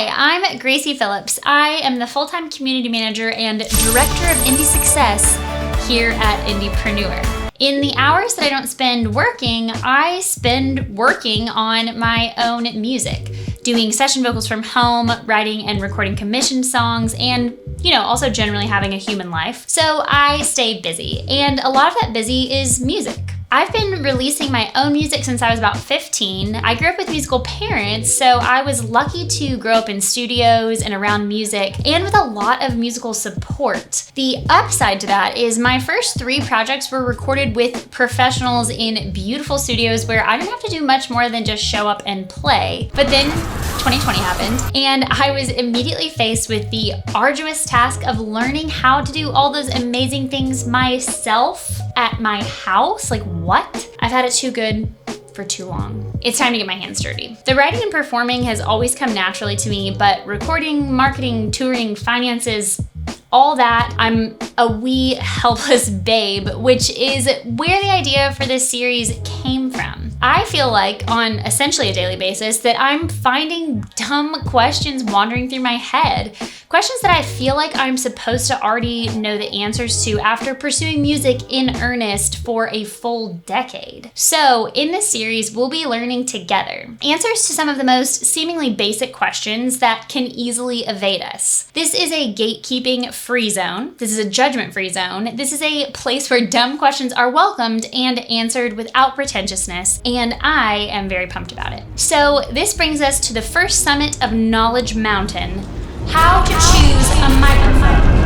Hi, I'm Graci Phillips. I am the full-time community manager and director of indie success here at Indiepreneur. In the hours that I don't spend working, I spend working on my own music, doing session vocals from home, writing and recording commissioned songs, and also generally having a human life. So I stay busy, and a lot of that busy is music. I've been releasing my own music since I was about 15. I grew up with musical parents, so I was lucky to grow up in studios and around music and with a lot of musical support. The upside to that is my first 3 projects were recorded with professionals in beautiful studios where I didn't have to do much more than just show up and play. But then 2020 happened, and I was immediately faced with the arduous task of learning how to do all those amazing things myself at my house. Like, what? I've had it too good for too long. It's time to get my hands dirty. The writing and performing has always come naturally to me, but recording, marketing, touring, finances, all that, I'm a wee helpless babe, which is where the idea for this series came from. I feel like on essentially a daily basis that I'm finding dumb questions wandering through my head. Questions that I feel like I'm supposed to already know the answers to after pursuing music in earnest for a full decade. So in this series, we'll be learning together answers to some of the most seemingly basic questions that can easily evade us. This is a gatekeeping free zone. This is a judgment-free zone. This is a place where dumb questions are welcomed and answered without pretentiousness, and I am very pumped about it. So this brings us to the first summit of Knowledge Mountain: how to choose a microphone.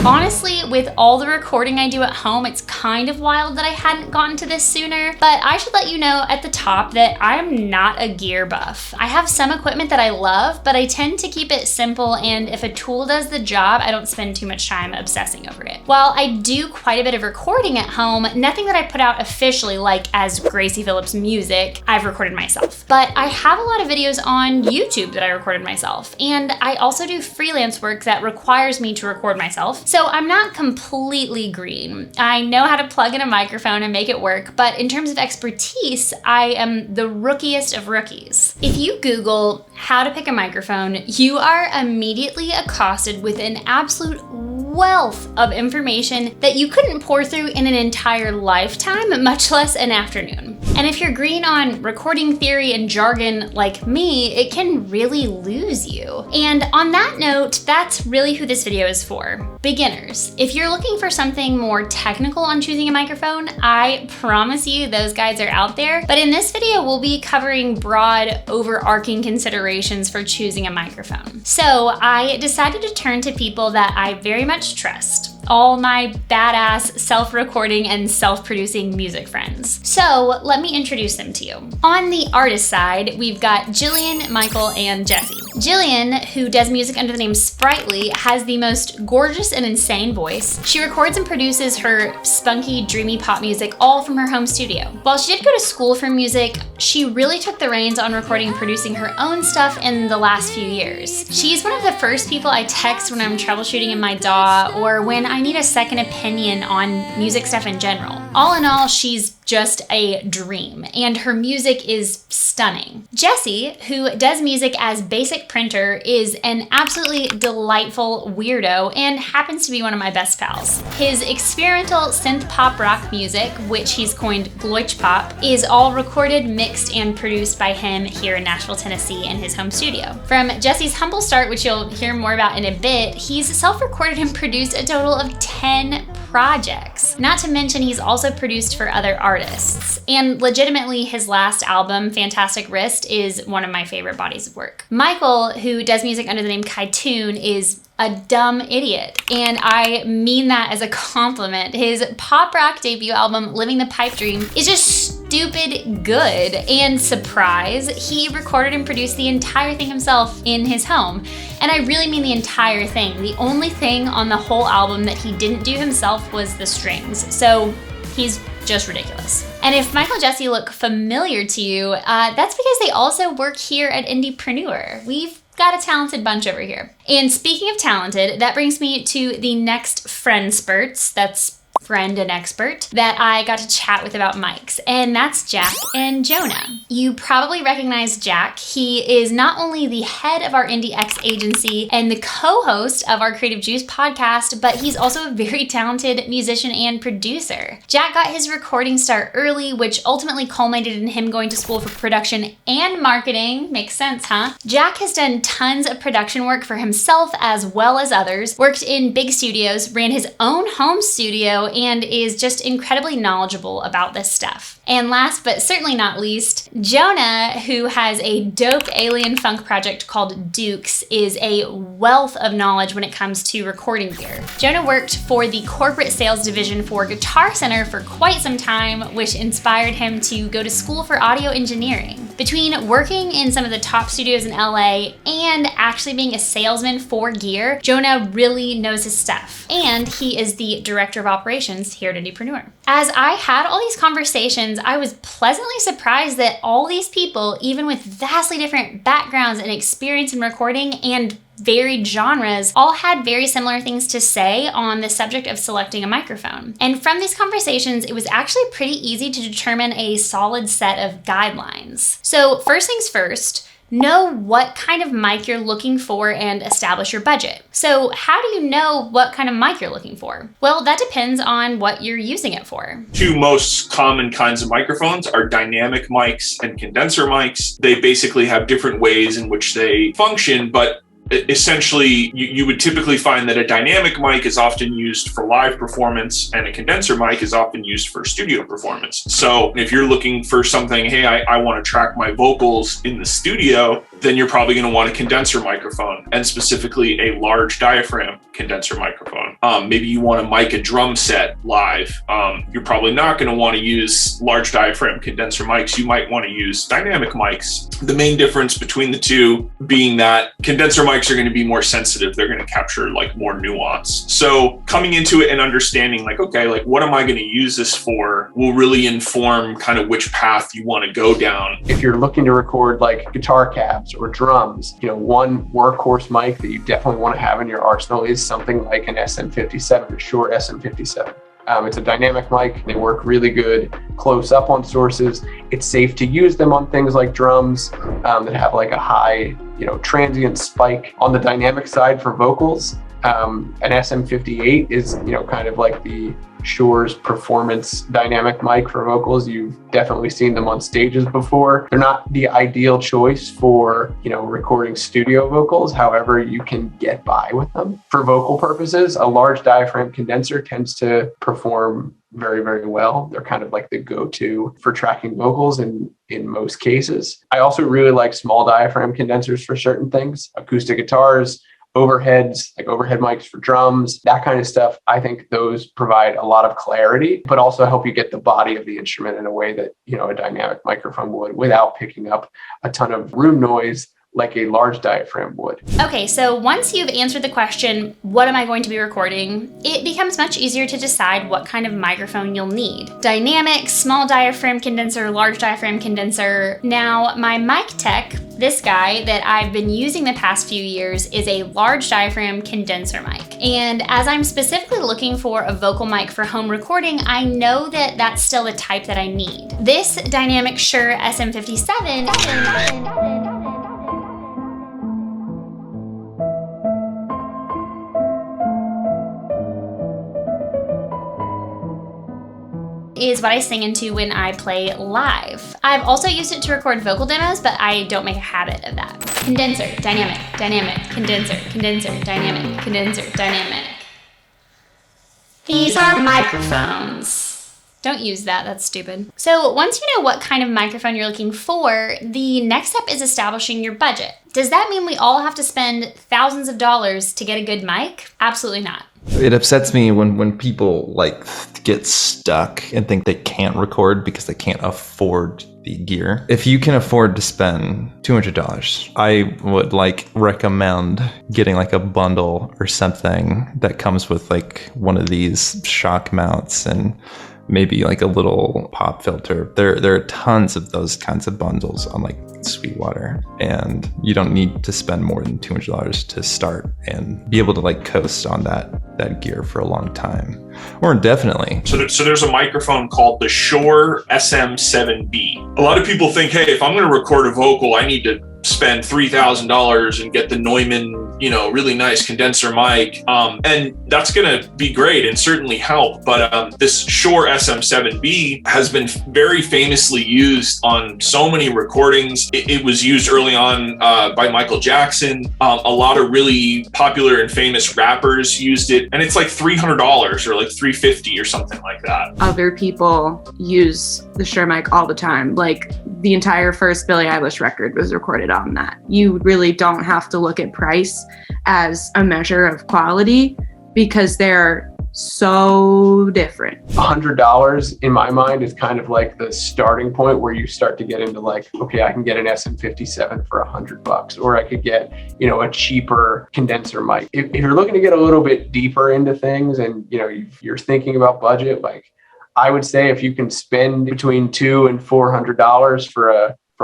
Honestly, with all the recording I do at home, it's kind of wild that I hadn't gotten to this sooner, but I should let you know at the top that I'm not a gear buff. I have some equipment that I love, but I tend to keep it simple, and if a tool does the job, I don't spend too much time obsessing over it. While I do quite a bit of recording at home, nothing that I put out officially, like as Graci Phillips music, I've recorded myself. But I have a lot of videos on YouTube that I recorded myself, and I also do freelance work that requires me to record myself. So I'm not completely green. I know how to plug in a microphone and make it work, but in terms of expertise, I am the rookiest of rookies. If you Google how to pick a microphone, you are immediately accosted with an absolute wealth of information that you couldn't pour through in an entire lifetime, much less an afternoon. And if you're green on recording theory and jargon like me, it can really lose you. And on that note, that's really who this video is for. Beginners. If you're looking for something more technical on choosing a microphone, I promise you those guides are out there. But in this video, we'll be covering broad, overarching considerations for choosing a microphone. So I decided to turn to people that I very much trust. All my badass self-recording and self-producing music friends. So let me introduce them to you. On the artist side, we've got Jillian, Michael, and Jessie. Jillian, who does music under the name Sprightly, has the most gorgeous and insane voice. She records and produces her spunky, dreamy pop music all from her home studio. While she did go to school for music, she really took the reins on recording and producing her own stuff in the last few years. She's one of the first people I text when I'm troubleshooting in my DAW or when I need a second opinion on music stuff in general. All in all, she's just a dream, and her music is stunning. Jessie, who does music as Basic Printer, is an absolutely delightful weirdo and happens to be one of my best pals. His experimental synth pop rock music, which he's coined Gloitch Pop, is all recorded, mixed, and produced by him here in Nashville, Tennessee in his home studio. From Jessie's humble start, which you'll hear more about in a bit, he's self-recorded and produced a total of 10 projects. Not to mention he's also produced for other artists. And legitimately, his last album, Fantastic Wrist, is one of my favorite bodies of work. Michael, who does music under the name Kitun, is a dumb idiot, and I mean that as a compliment. His pop rock debut album, Living the Pipe Dream, is just stupid good, and surprise, he recorded and produced the entire thing himself in his home. And I really mean the entire thing. The only thing on the whole album that he didn't do himself was the strings. So he's just ridiculous. And if Michael and Jessie look familiar to you, that's because they also work here at Indiepreneur. We've got a talented bunch over here. And speaking of talented, that brings me to the next friend spurts. That's friend and expert that I got to chat with about mics, and that's Jack and Jonah. You probably recognize Jack. He is not only the head of our Indie X agency and the co-host of our Creative Juice podcast, but he's also a very talented musician and producer. Jack got his recording start early, which ultimately culminated in him going to school for production and marketing. Makes sense, huh? Jack has done tons of production work for himself as well as others, worked in big studios, ran his own home studio, and is just incredibly knowledgeable about this stuff. And last but certainly not least, Jonah, who has a dope alien funk project called Dukes, is a wealth of knowledge when it comes to recording gear. Jonah worked for the corporate sales division for Guitar Center for quite some time, which inspired him to go to school for audio engineering. Between working in some of the top studios in LA and actually being a salesman for gear, Jonah really knows his stuff. And he is the director of operations here at Indiepreneur. As I had all these conversations, I was pleasantly surprised that all these people, even with vastly different backgrounds and experience in recording and varied genres, all had very similar things to say on the subject of selecting a microphone. And from these conversations, it was actually pretty easy to determine a solid set of guidelines. So first things first, know what kind of mic you're looking for and establish your budget. So how do you know what kind of mic you're looking for? Well, that depends on what you're using it for. Two most common kinds of microphones are dynamic mics and condenser mics. They basically have different ways in which they function, but essentially, you would typically find that a dynamic mic is often used for live performance and a condenser mic is often used for studio performance. So if you're looking for something, hey, I want to track my vocals in the studio, then you're probably going to want a condenser microphone, and specifically a large diaphragm condenser microphone. Maybe you want to mic a drum set live. You're probably not going to want to use large diaphragm condenser mics. You might want to use dynamic mics. The main difference between the two being that condenser mics are going to be more sensitive. They're going to capture like more nuance. So coming into it and understanding like, okay, like what am I going to use this for will really inform kind of which path you want to go down. If you're looking to record like guitar cabs or drums, one workhorse mic that you definitely want to have in your arsenal is something like an SM57, a Shure SM57. It's a dynamic mic. They work really good close up on sources. It's safe to use them on things like drums that have like a high, transient spike. On the dynamic side for vocals, an SM58 is, kind of like the Shure's performance dynamic mic for vocals. You've definitely seen them on stages before. They're not the ideal choice for, recording studio vocals. However, you can get by with them. For vocal purposes, a large diaphragm condenser tends to perform very, very well. They're kind of like the go-to for tracking vocals in most cases. I also really like small diaphragm condensers for certain things, acoustic guitars, overheads, like overhead mics for drums, that kind of stuff. I think those provide a lot of clarity, but also help you get the body of the instrument in a way that, a dynamic microphone would without picking up a ton of room noise like a large diaphragm would. Okay, so once you've answered the question, what am I going to be recording? It becomes much easier to decide what kind of microphone you'll need. Dynamic, small diaphragm condenser, large diaphragm condenser. Now, my mic tech, this guy that I've been using the past few years, is a large diaphragm condenser mic. And as I'm specifically looking for a vocal mic for home recording, I know that that's still the type that I need. This dynamic Shure SM57 is what I sing into when I play live. I've also used it to record vocal demos, but I don't make a habit of that. Condenser, dynamic, dynamic, condenser, condenser, dynamic, condenser, dynamic. These are microphones. Don't use that, that's stupid. So once you know what kind of microphone you're looking for, the next step is establishing your budget. Does that mean we all have to spend thousands of dollars to get a good mic? Absolutely not. It upsets me when people get stuck and think they can't record because they can't afford the gear. If you can afford to spend $200, I would recommend getting a bundle or something that comes with one of these shock mounts and maybe a little pop filter. There are tons of those kinds of bundles on Sweetwater, and you don't need to spend more than $200 to start and be able to like coast on that gear for a long time or indefinitely. So there's a microphone called the Shure SM7B. A lot of people think, hey, if I'm going to record a vocal, I need to spend $3,000 and get the Neumann, really nice condenser mic. And that's going to be great and certainly help. But this Shure SM7B has been very famously used on so many recordings. It was used early on by Michael Jackson. A lot of really popular and famous rappers used it. And it's like $300 or like $350 or something like that. Other people use the Shure mic all the time. Like the entire first Billie Eilish record was recorded on that. You really don't have to look at price as a measure of quality because they're so different. $100 in my mind is kind of like the starting point where you start to get into like, okay, I can get an SM57 for $100, or I could get, a cheaper condenser mic. If you're looking to get a little bit deeper into things and, you're thinking about budget, like I would say if you can spend between $200 and $400 for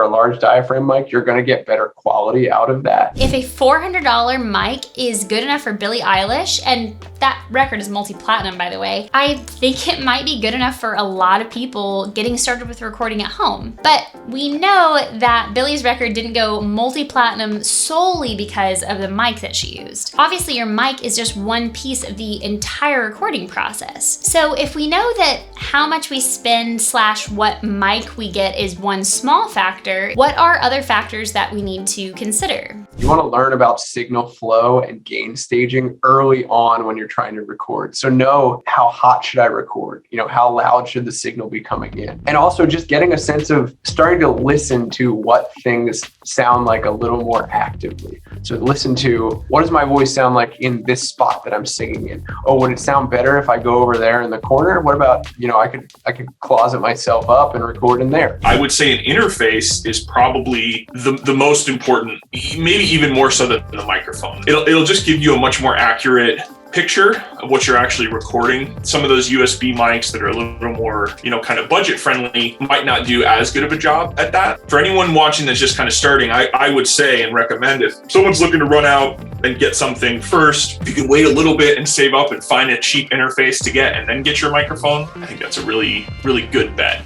a large diaphragm mic, you're going to get better quality out of that. If a $400 mic is good enough for Billie Eilish, and that record is multi-platinum, by the way, I think it might be good enough for a lot of people getting started with recording at home. But we know that Billie's record didn't go multi-platinum solely because of the mic that she used. Obviously, your mic is just one piece of the entire recording process. So if we know that how much we spend / what mic we get is one small factor, what are other factors that we need to consider? You want to learn about signal flow and gain staging early on when you're trying to record. So know how hot should I record? How loud should the signal be coming in? And also just getting a sense of starting to listen to what things sound like a little more actively. So listen to, what does my voice sound like in this spot that I'm singing in? Oh, would it sound better if I go over there in the corner? What about, I could closet myself up and record in there. I would say an interface is probably the most important, maybe even more so than the microphone. It'll just give you a much more accurate picture of what you're actually recording. Some of those USB mics that are a little more, kind of budget friendly might not do as good of a job at that. For anyone watching that's just kind of starting, I would say and recommend, if someone's looking to run out and get something first, if you can wait a little bit and save up and find a cheap interface to get and then get your microphone, I think that's a really, really good bet,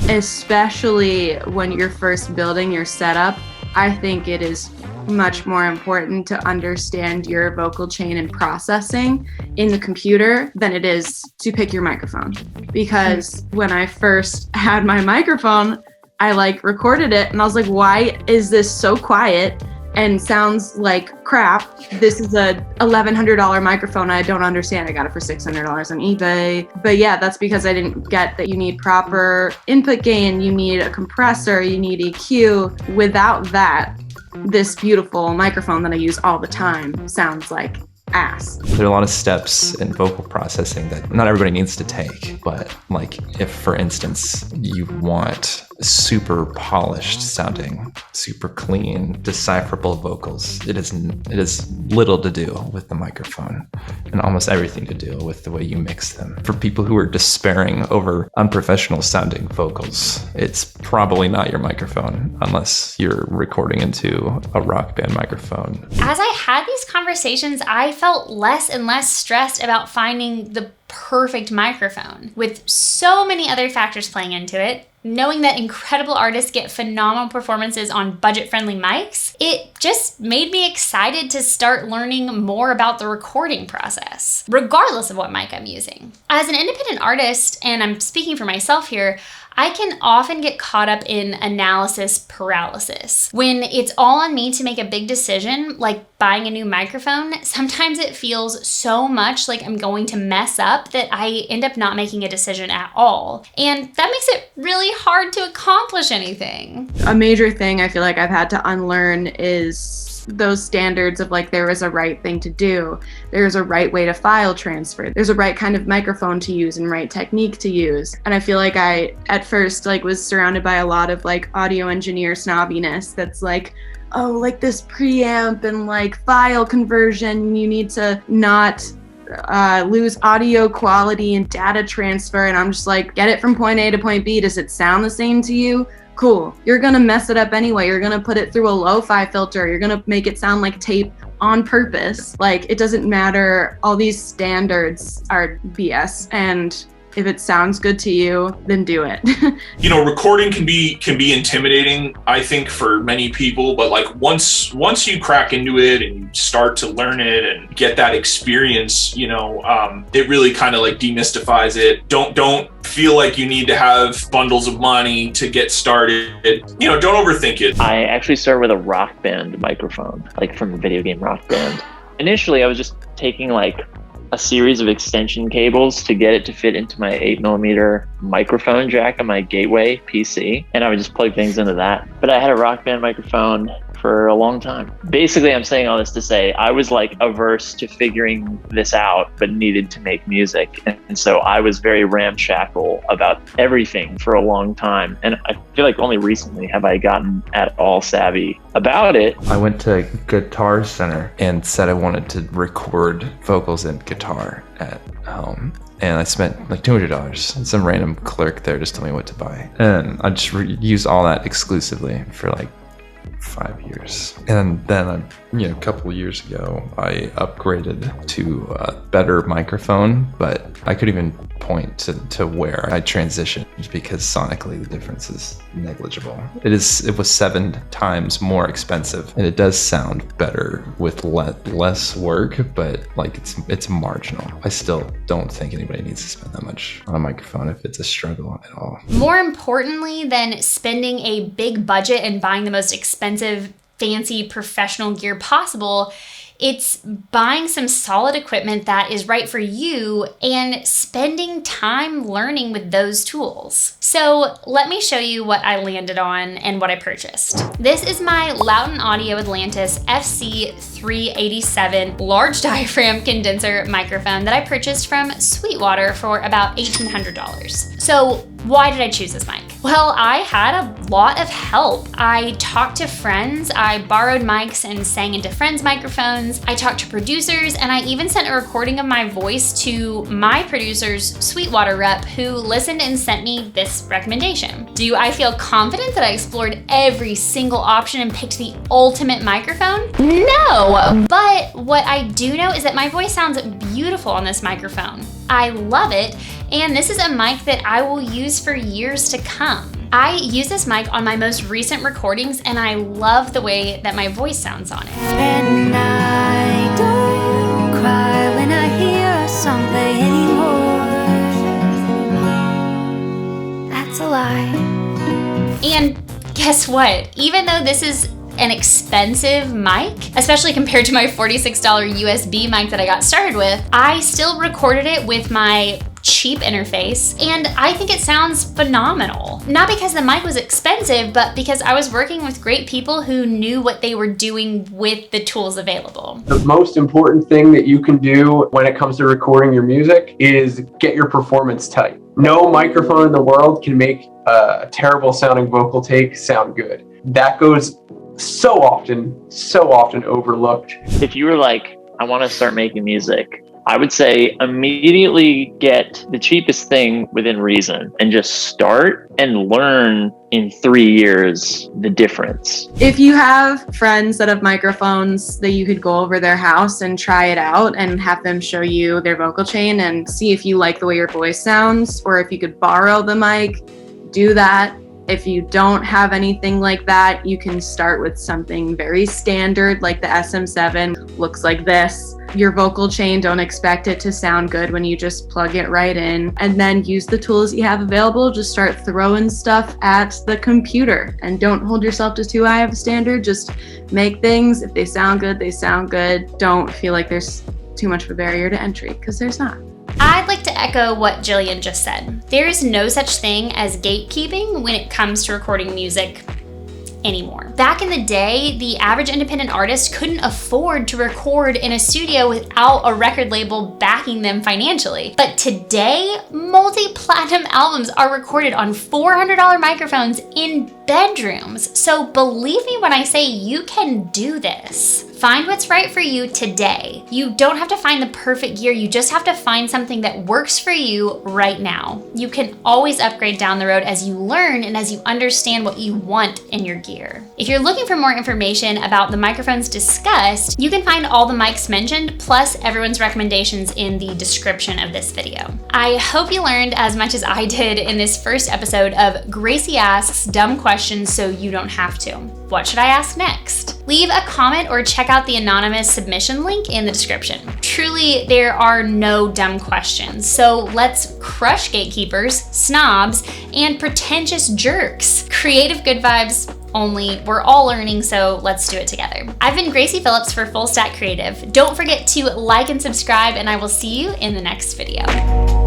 Especially when you're first building your setup, I think it is much more important to understand your vocal chain and processing in the computer than it is to pick your microphone. Because when I first had my microphone, I recorded it and I was like, why is this so quiet and sounds like crap? This is a $1,100 microphone. I don't understand. I got it for $600 on eBay. But yeah, that's because I didn't get that you need proper input gain, you need a compressor, you need EQ. Without that, this beautiful microphone that I use all the time sounds like ass. There are a lot of steps in vocal processing that not everybody needs to take, but if, for instance, you want super polished sounding, super clean, decipherable vocals, it is little to do with the microphone and almost everything to do with the way you mix them. For people who are despairing over unprofessional sounding vocals, it's probably not your microphone unless you're recording into a rock band microphone. As I had these conversations, I felt less and less stressed about finding the perfect microphone. With so many other factors playing into it, knowing that incredible artists get phenomenal performances on budget-friendly mics, it just made me excited to start learning more about the recording process, regardless of what mic I'm using. As an independent artist, and I'm speaking for myself here, I can often get caught up in analysis paralysis. When it's all on me to make a big decision, like buying a new microphone, sometimes it feels so much like I'm going to mess up that I end up not making a decision at all. And that makes it really hard to accomplish anything. A major thing I feel like I've had to unlearn is those standards of there is a right thing to do. There's a right way to file transfer. There's a right kind of microphone to use and right technique to use. And I feel like I, at first, was surrounded by a lot of audio engineer snobbiness that's this preamp and file conversion. You need to not lose audio quality and data transfer. And I'm just get it from point A to point B. Does it sound the same to you? cool. You're gonna mess it up anyway. You're gonna put it through a lo-fi filter. You're gonna make it sound like tape on purpose. Like, it doesn't matter. All these standards are BS. And if it sounds good to you, then do it. You know, recording can be intimidating, I think, for many people, but like once you crack into it and you start to learn it and get that experience, you know, it really kind of like demystifies it. Don't feel like you need to have bundles of money to get started. You know, don't overthink it. I actually started with a Rock Band microphone, like from the video game Rock Band. Initially, I was just taking like a series of extension cables to get it to fit into my 8mm microphone jack on my Gateway PC, and I would just plug things into that. But I had a Rock Band microphone for a long time. Basically, I'm saying all this to say I was like averse to figuring this out, but needed to make music. And so I was very ramshackle about everything for a long time. And I feel like only recently have I gotten at all savvy about it. I went to Guitar Center and said I wanted to record vocals and guitar at home. And I spent like $200. And some random clerk there just told me what to buy. And I just used all that exclusively for like 5 years. And then a couple of years ago, I upgraded to a better microphone, but I couldn't even point to where I transitioned because sonically the difference is negligible. It was 7 times more expensive, and it does sound better with less work, but like it's marginal. I still don't think anybody needs to spend that much on a microphone if it's a struggle at all. More importantly than spending a big budget and buying the most expensive, fancy, professional gear possible, it's buying some solid equipment that is right for you and spending time learning with those tools. So let me show you what I landed on and what I purchased. This is my Loudon Audio Atlantis FC387 large diaphragm condenser microphone that I purchased from Sweetwater for about $1,800. So why did I choose this mic? Well, I had a lot of help. I talked to friends, I borrowed mics and sang into friends' microphones, I talked to producers, and I even sent a recording of my voice to my producer's Sweetwater rep who listened and sent me this recommendation. Do I feel confident that I explored every single option and picked the ultimate microphone? No, but what I do know is that my voice sounds beautiful on this microphone. I love it, and this is a mic that I will use for years to come. I use this mic on my most recent recordings, and I love the way that my voice sounds on it. And I don't cry when I hear a song play anymore. That's a lie. And guess what? Even though this is an expensive mic, especially compared to my $46 USB mic that I got started with, I still recorded it with my cheap interface, and I think it sounds phenomenal. Not because the mic was expensive, but because I was working with great people who knew what they were doing with the tools available. The most important thing that you can do when it comes to recording your music is get your performance tight. No microphone in the world can make a terrible sounding vocal take sound good. That goes so often overlooked. If you were like, I want to start making music, I would say immediately get the cheapest thing within reason and just start and learn in 3 years the difference. If you have friends that have microphones that you could go over their house and try it out and have them show you their vocal chain and see if you like the way your voice sounds, or if you could borrow the mic, do that. If you don't have anything like that, you can start with something very standard like the SM7. Looks like this. Your vocal chain, don't expect it to sound good when you just plug it right in, and then use the tools you have available. Just start throwing stuff at the computer and don't hold yourself to too high of a standard. Just make things. If they sound good, they sound good. Don't feel like there's too much of a barrier to entry, because there's not. I'd like to echo what Jillian just said. There is no such thing as gatekeeping when it comes to recording music anymore. Back in the day, the average independent artist couldn't afford to record in a studio without a record label backing them financially. But today, multi-platinum albums are recorded on $400 microphones in bedrooms. So believe me when I say you can do this. Find what's right for you today. You don't have to find the perfect gear, you just have to find something that works for you right now. You can always upgrade down the road as you learn and as you understand what you want in your gear. If you're looking for more information about the microphones discussed, you can find all the mics mentioned plus everyone's recommendations in the description of this video. I hope you learned as much as I did in this first episode of Graci Asks Dumb Questions so you don't have to. What should I ask next? Leave a comment or check out the anonymous submission link in the description. Truly, there are no dumb questions, so let's crush gatekeepers, snobs, and pretentious jerks. Creative good vibes only. We're all learning, so let's do it together. I've been Graci Phillips for Full Stack Creative. Don't forget to like and subscribe, and I will see you in the next video.